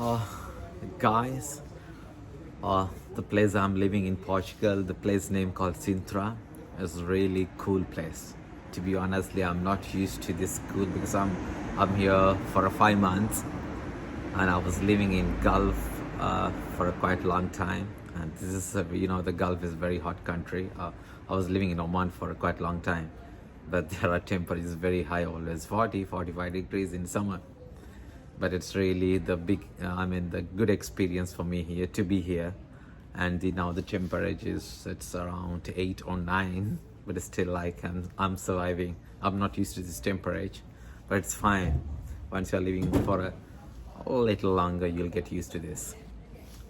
Uh, Guys, the place I'm living in Portugal, the place name called Sintra, is really cool place. To be honestly, I'm not used to this school because I'm here for 5 months, and I was living in Gulf for a quite long time. And this is the Gulf is a very hot country. I was living in Oman for a quite long time, but there are temperatures very high, always 40-45 degrees in summer. But it's really the good experience for me here to be here. And now the temperature is it's around 8 or 9, but it's still like I'm surviving. I'm not used to this temperature, but it's fine. Once you're living for a little longer, you'll get used to this.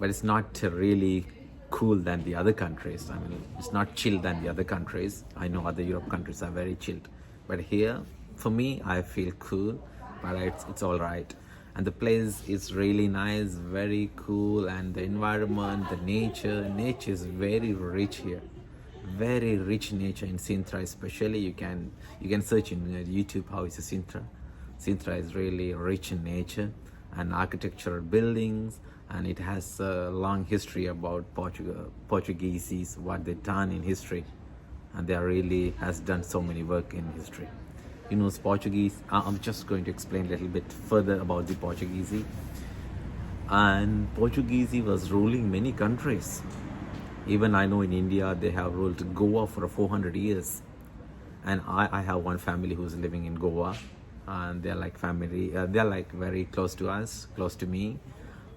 But it's not really cool than the other countries. I mean, it's not chill than the other countries. I know other Europe countries are very chilled, but here, for me, I feel cool, but it's all right. And the place is really nice, very cool, and the environment, the nature is very rich here. Very rich nature in Sintra, especially. You can search in YouTube how is Sintra. Sintra is really rich in nature and architectural buildings, and it has a long history about Portuguese, what they've done in history, and they really has done so many work in history. Portuguese. I'm just going to explain a little bit further about the Portuguese. And Portuguese was ruling many countries. Even I know in India they have ruled Goa for 400 years. And I have one family who's living in Goa, and they're like family. They're like very close to us, close to me.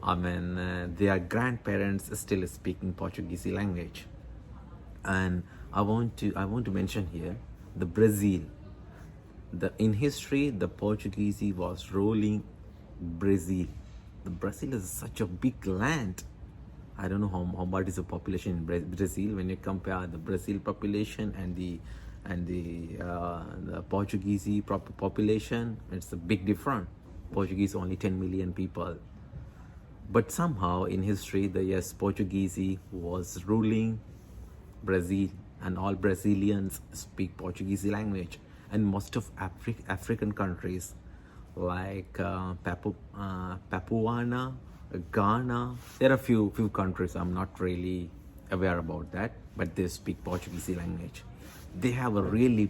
I mean, their grandparents still speaking Portuguese language. And I want to mention here the Brazil. In history, the Portuguese was ruling Brazil. The Brazil is such a big land. I don't know how much is the population in Brazil. When you compare the Brazil population and the Portuguese population, it's a big difference. Portuguese only 10 million people. But somehow in history, the Portuguese was ruling Brazil, and all Brazilians speak Portuguese language. And most of African countries like Papuana, Ghana, there are few countries I'm not really aware about that, but they speak Portuguese language. They have a really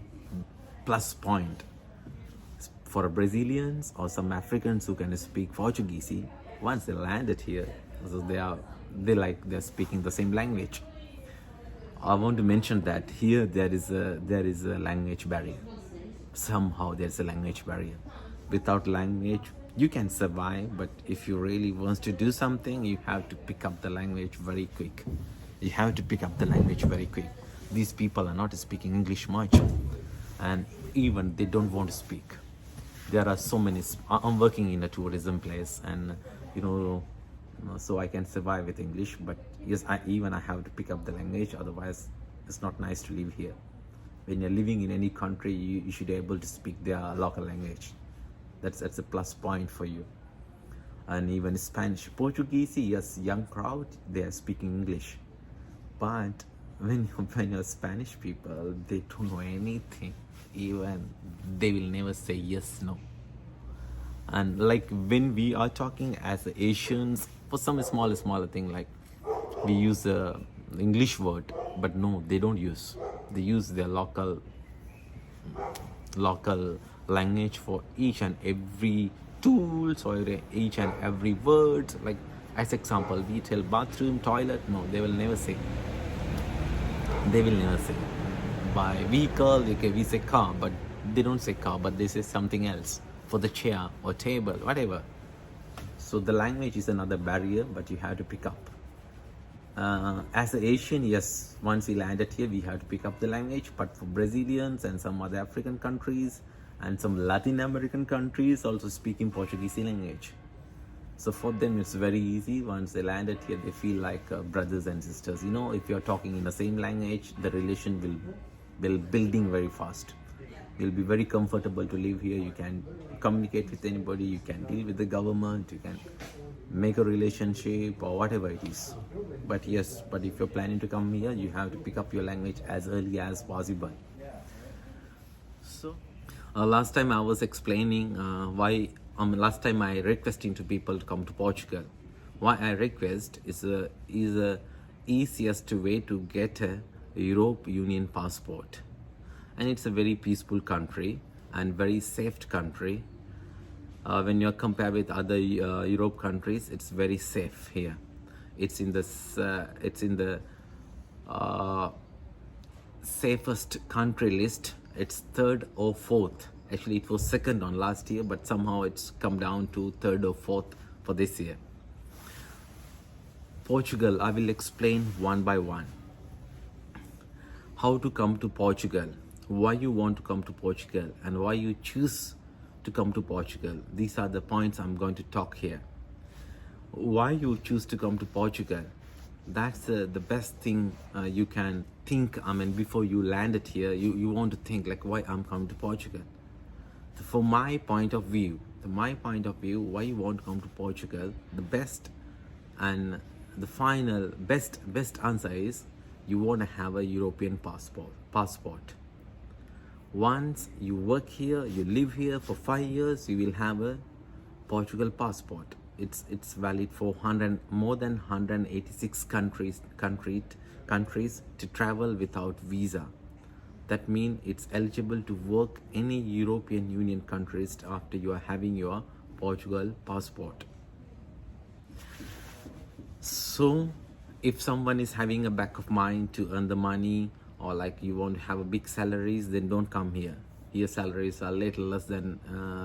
plus point for Brazilians or some Africans who can speak Portuguese. Once they landed here, so they're speaking the same language. I want to mention that here there is a language barrier. Somehow there's a language barrier. Without language, you can survive, but if you really want to do something, you have to pick up the language very quick. These people are not speaking English much, and even they don't want to speak. There are so many. I'm working in a tourism place, and so I can survive with English. But yes, I have to pick up the language. Otherwise, it's not nice to live here. When you're living in any country, you should be able to speak their local language. That's a plus point for you. And even Spanish, Portuguese, yes, young crowd, they are speaking English. But when you're Spanish people, they don't know anything. Even they will never say yes, no. And like when we are talking as Asians, for some smaller thing, like we use the English word, but no, they don't use. They use their local language for each and every tools or each and every word. Like as example, we tell bathroom, toilet. No, they will never say. By vehicle, okay, we say car, but they don't say car, but they say something else for the chair or table, whatever. So the language is another barrier, but you have to pick up. As an Asian, yes, once we landed here, we have to pick up the language. But for Brazilians and some other African countries and some Latin American countries also speaking Portuguese language. So for them, it's very easy. Once they landed here, they feel like brothers and sisters. If you're talking in the same language, the relation will building very fast. You'll be very comfortable to live here. You can communicate with anybody. You can deal with the government. You can make a relationship or whatever it is. But if you're planning to come here, you have to pick up your language as early as possible. So last time I was explaining last time I requesting to people to come to Portugal. why I request is a easiest way to get a Europe Union passport, and it's a very peaceful country and very safe country. When you compare with other Europe countries, it's very safe here. It's in the uh, safest country list. It's third or fourth. Actually, it was second on last year, but somehow it's come down to third or fourth for this year. Portugal, I will explain one by one. How to come to Portugal, why you want to come to Portugal, and why you choose to come to Portugal. These are the points I'm going to talk here. Why you choose to come to Portugal? That's the best thing you can think. I mean, before you landed here, you want to think like, why I'm coming to Portugal. For my point of view, why you want to come to Portugal, the best and the final best answer is you want to have a European passport. Once you work here, you live here for 5 years, you will have a Portugal passport. It's valid for more than 186 countries to travel without visa. That means it's eligible to work any European Union countries after you are having your Portugal passport. So if someone is having a back of mind to earn the money, or like you want to have a big salaries, then don't come here. Here salaries are little less than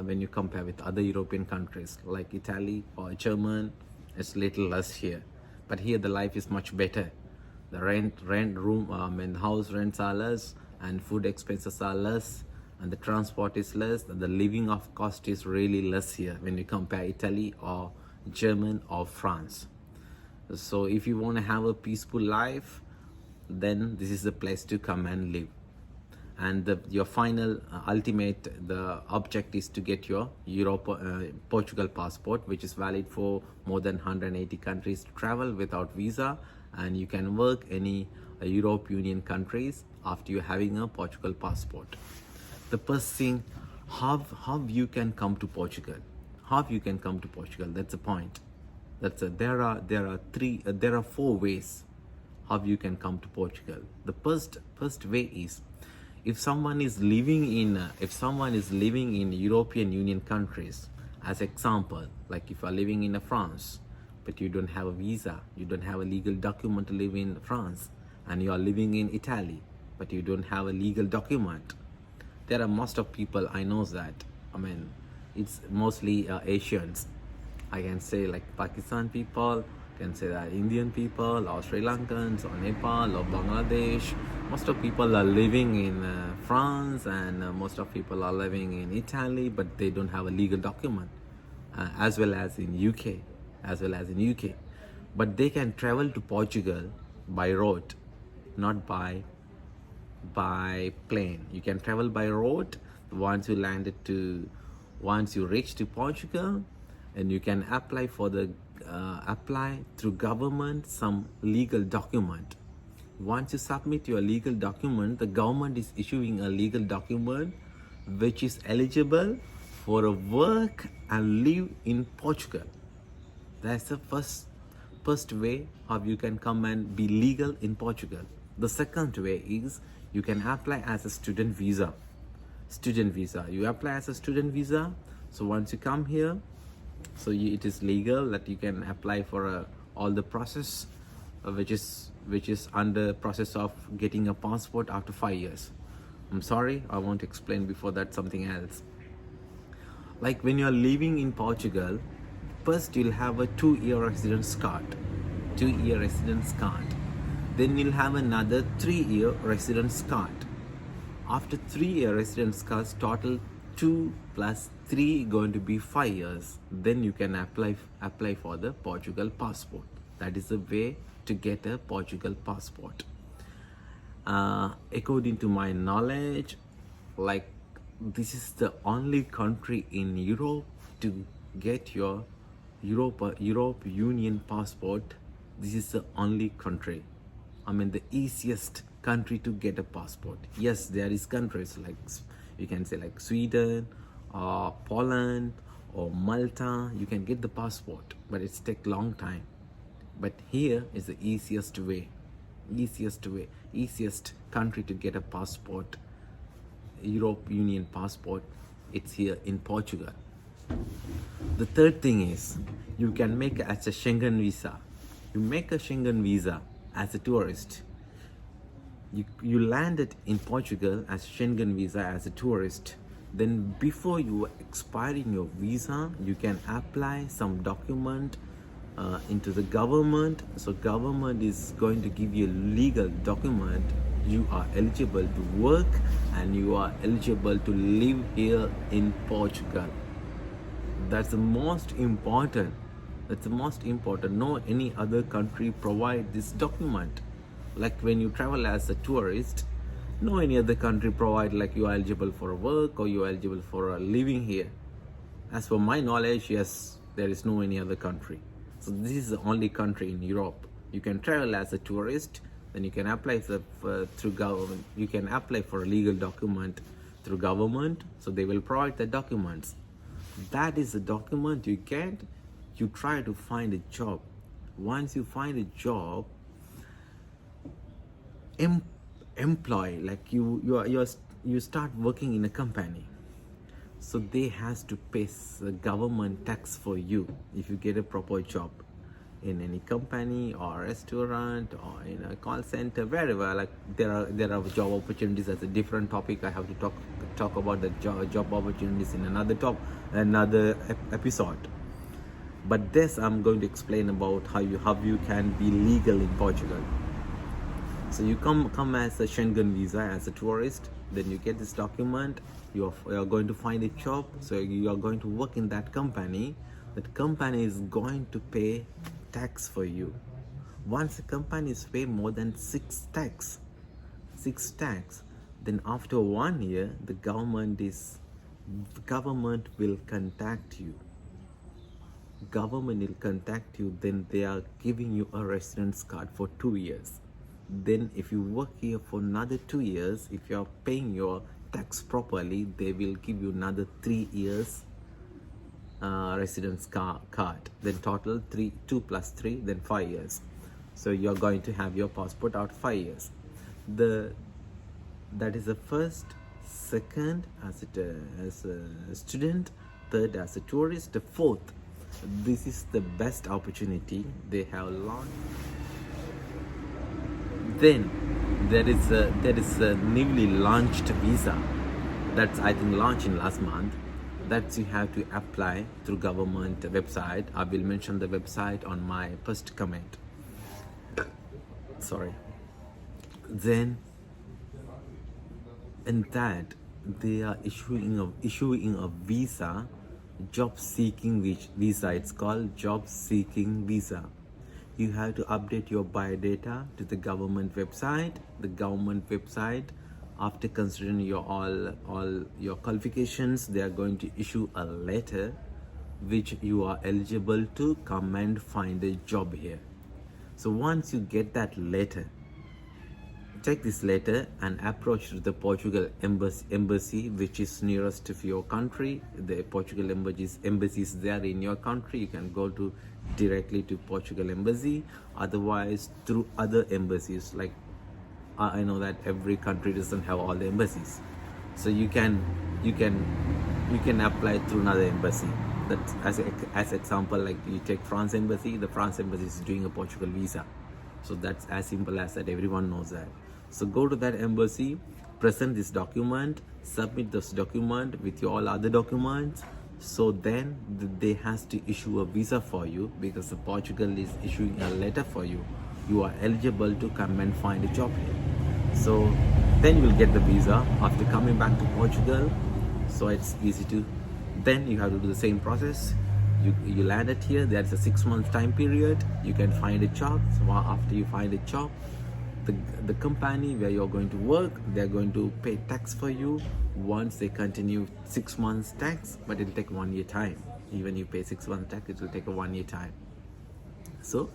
when you compare with other European countries like Italy or German. It's little less here, but here the life is much better. The house rents are less, and food expenses are less, and the transport is less, and the living of cost is really less here when you compare Italy or German or France. So if you want to have a peaceful life, then this is the place to come and live. And your final ultimate the object is to get your Portugal passport, which is valid for more than 180 countries to travel without visa, and you can work any Europe Union countries after you having a Portugal passport. The first thing, how you can come to Portugal. That's the point. There are 4 ways how you can come to Portugal. The first way is, if someone is living in European Union countries, as example, like if you are living in France, but you don't have a visa, you don't have a legal document to live in France, and you are living in Italy, but you don't have a legal document. There are most of people, I know that. I mean, it's mostly Asians. I can say like Pakistan people, can say that Indian people or Sri Lankans or Nepal or Bangladesh. Most of people are living in France, and most of people are living in Italy, but they don't have a legal document, as well as in UK. But they can travel to Portugal by road, not by plane. You can travel by road once you reach to Portugal, and you can apply through government some legal document. Once you submit your legal document, the government is issuing a legal document which is eligible for a work and live in Portugal. That's the first way how you can come and be legal in Portugal. The second way is you can apply as a student visa. You apply as a student visa. So once you come here, it is legal that you can apply for all the process, which is under process of getting a passport after 5 years. I'm sorry, I want to explain before that something else. Like when you are living in Portugal, first you'll have a 2-year residence card. Then you'll have another 3-year residence card. After 3-year residence cards, total 2 plus 3 going to be 5 years. Then you can apply for the Portugal passport. That is the way to get a Portugal passport. According to my knowledge, like this is the only country in Europe to get your Europe Union passport. This is the only country. I mean, the easiest country to get a passport. Yes, there is countries like, you can say like Sweden or Poland or Malta, you can get the passport, but it's take long time. But here is the easiest country to get a passport, Europe Union passport. It's here in Portugal. The third thing is you can make as a Schengen visa. You make a Schengen visa as a tourist. You landed in Portugal as Schengen visa as a tourist. Then before you expiring your visa, you can apply some document into the government. So government is going to give you a legal document. You are eligible to work and you are eligible to live here in Portugal. That's the most important. No any other country provide this document. Like when you travel as a tourist, no any other country provide like you are eligible for work or you are eligible for a living here. As for my knowledge, yes, there is no any other country. So this is the only country in Europe. You can travel as a tourist, then you can apply through government. You can apply for a legal document through government, so they will provide the documents. That is the document you get. You try to find a job. Once you find a job, employ, like you start working in a company, so they has to pay the government tax for you if you get a proper job in any company or restaurant or in a call center, wherever. Like there are job opportunities. That's a different topic. I have to talk about the job opportunities in another episode. But this I'm going to explain about how you can be legal in Portugal. So you come as a Schengen visa as a tourist, then you get this document. You are going to find a job, so you are going to work in that company. That company is going to pay tax for you. Once the company is pay more than six tax, then after 1 year the government will contact you. Then they are giving you a residence card for 2 years. Then if you work here for another 2 years, if you are paying your tax properly, they will give you another 3 years residence card. Then total 2 plus 3, then 5 years. So you're going to have your passport out 5 years. That is the first. Second, as a student. Third, as a tourist. The fourth, this is the best opportunity they have launched. Then there is a newly launched visa that's I think launched in last month, that you have to apply through government website. I will mention the website on my first comment. Sorry. Then in that they are issuing a visa, job seeking visa. It's called job seeking visa. You have to update your biodata to the government website. The government website, after considering your all your qualifications, they are going to issue a letter which you are eligible to come and find a job here. So once you get that letter, take this letter and approach to the Portugal embassy which is nearest to your country. The Portugal embassy is there in your country. You can go to directly to Portugal embassy, otherwise through other embassies. Like I know that every country doesn't have all the embassies, so you can apply through another embassy. That as example, like you take France embassy. The France embassy is doing a Portugal visa, so that's as simple as that. Everyone knows that. So go to that embassy, present this document, submit this document with your all other documents. So then they has to issue a visa for you, because the Portugal is issuing a letter for you. You are eligible to come and find a job here. So then you will get the visa after coming back to Portugal. So it's easy to. Then you have to do the same process. You landed here. There is a 6 month time period. You can find a job. So after you find a job, the company where you're going to work, they're going to pay tax for you. Once they continue 6 months tax, but it'll take 1 year time. Even you pay 6 months tax, it will take a 1 year time. So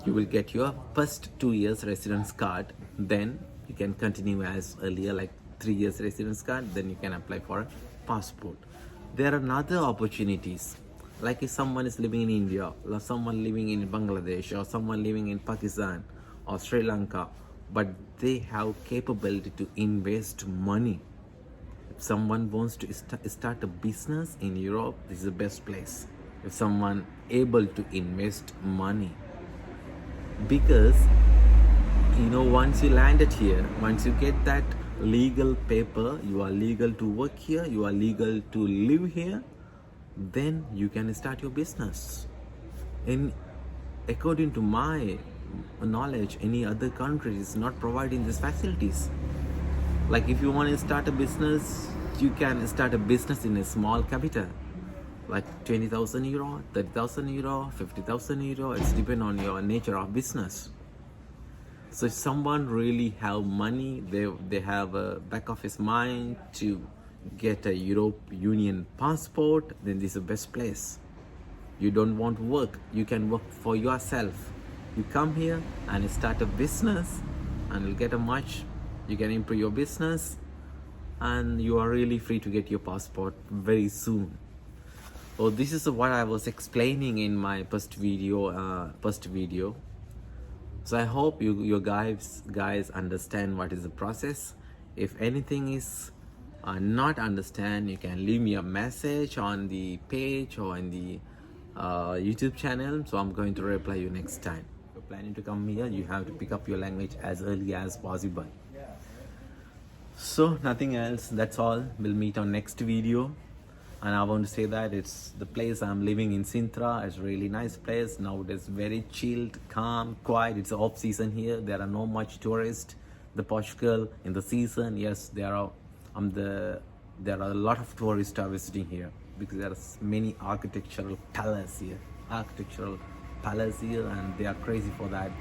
you will get your first 2 years residence card. Then you can continue as earlier, like 3 years residence card. Then you can apply for a passport. there are other opportunities. Like if someone is living in India, or someone living in Bangladesh, or someone living in Pakistan or Sri Lanka, but they have capability to invest money. If someone wants to start a business in Europe, this is the best place. If someone able to invest money, because once you landed here, once you get that legal paper, you are legal to work here, you are legal to live here, then you can start your business. And according to my knowledge, any other country is not providing these facilities. Like if you want to start a business, you can start a business in a small capital, like 20,000 euro, 30,000 euro, 50,000 euro. It's depend on your nature of business. So if someone really have money, they have a back of his mind to get a Europe Union passport, then this is the best place. You don't want to work, you can work for yourself. You come here and start a business and you'll get you can improve your business, and you are really free to get your passport very soon. So this is what I was explaining in my first video. So I hope you guys understand what is the process. If anything is not understand, you can leave me a message on the page or in the YouTube channel, so I'm going to reply you next time. If you're planning to come here, you have to pick up your language as early as possible. So nothing else, that's all. We'll meet on next video. And I want to say that it's the place I'm living in, Sintra. It's a really nice place. Nowadays very chilled, calm, quiet. It's off season here. There are no much tourists. The Portugal in the season, yes, there are a lot of tourists are visiting here, because there are many architectural palaces here, and they are crazy for that,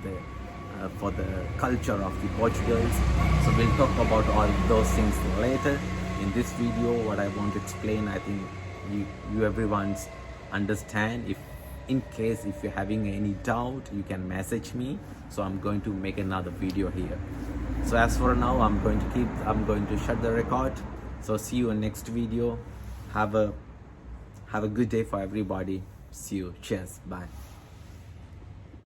for the culture of the Portugals. So we'll talk about all those things later. In this video, what I want to explain, I think you everyone's understand. If in case if you're having any doubt, you can message me, so I'm going to make another video here. So as for now, I'm going to shut the record. So see you in next video. Have a good day for everybody. See you. Cheers. Bye.